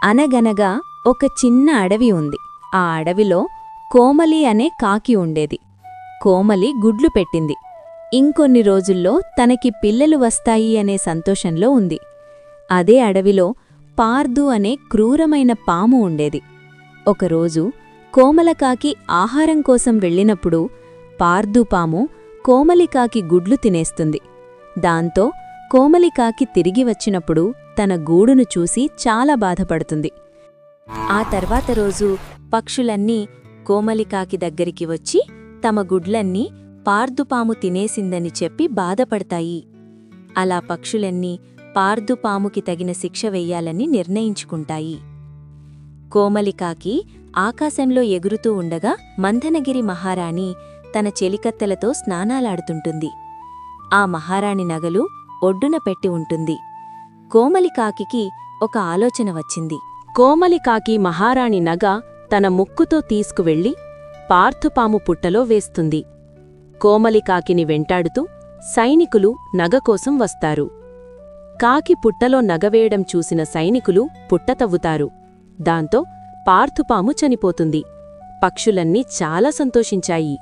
అనగనగా ఒక చిన్న అడవి ఉంది. ఆ అడవిలో కోమలి అనే కాకి ఉండేది. కోమలి గుడ్లు పెట్టింది. ఇంకొన్ని రోజుల్లో తనకి పిల్లలు వస్తాయి అనే సంతోషంలో ఉంది. అదే అడవిలో పార్దు అనే క్రూరమైన పాము ఉండేది. ఒకరోజు కోమలకాకి ఆహారం కోసం వెళ్ళినప్పుడు పార్దుపాము కోమలికాకి గుడ్లు తినేస్తుంది. దాంతో కోమలికాకి తిరిగి వచ్చినప్పుడు తన గూడును చూసి చాలా బాధపడుతుంది. ఆ తర్వాత రోజు పక్షులన్నీ కోమలికాకి దగ్గరికి వచ్చి తమ గుడ్లన్నీ పార్దుపాము తినేసిందని చెప్పి బాధపడతాయి. అలా పక్షులన్నీ పార్దుపాముకి తగిన శిక్ష వెయ్యాలని నిర్ణయించుకుంటాయి. కోమలికాకి ఆకాశంలో ఎగురుతూ ఉండగా మంథనగిరి మహారాణి తన చెలికత్తెలతో స్నానాలాడుతుంటుంది. ఆ మహారాణి నగలు ఒడ్డున పెట్టి ఉంటుంది. కోమలికాకి ఒక ఆలోచన వచ్చింది. కోమలికాకి మహారాణి నగ తన ముక్కుతో తీసుకువెళ్లి పార్థుపాము పుట్టలో వేస్తుంది. కోమలికాకిని వెంటాడుతూ సైనికులు నగకోసం వస్తారు. కాకి పుట్టలో నగవేయడం చూసిన సైనికులు పుట్ట తవ్వుతారు. దాంతో పార్థుపాము చనిపోతుంది. పక్షులన్నీ చాలా సంతోషించాయి.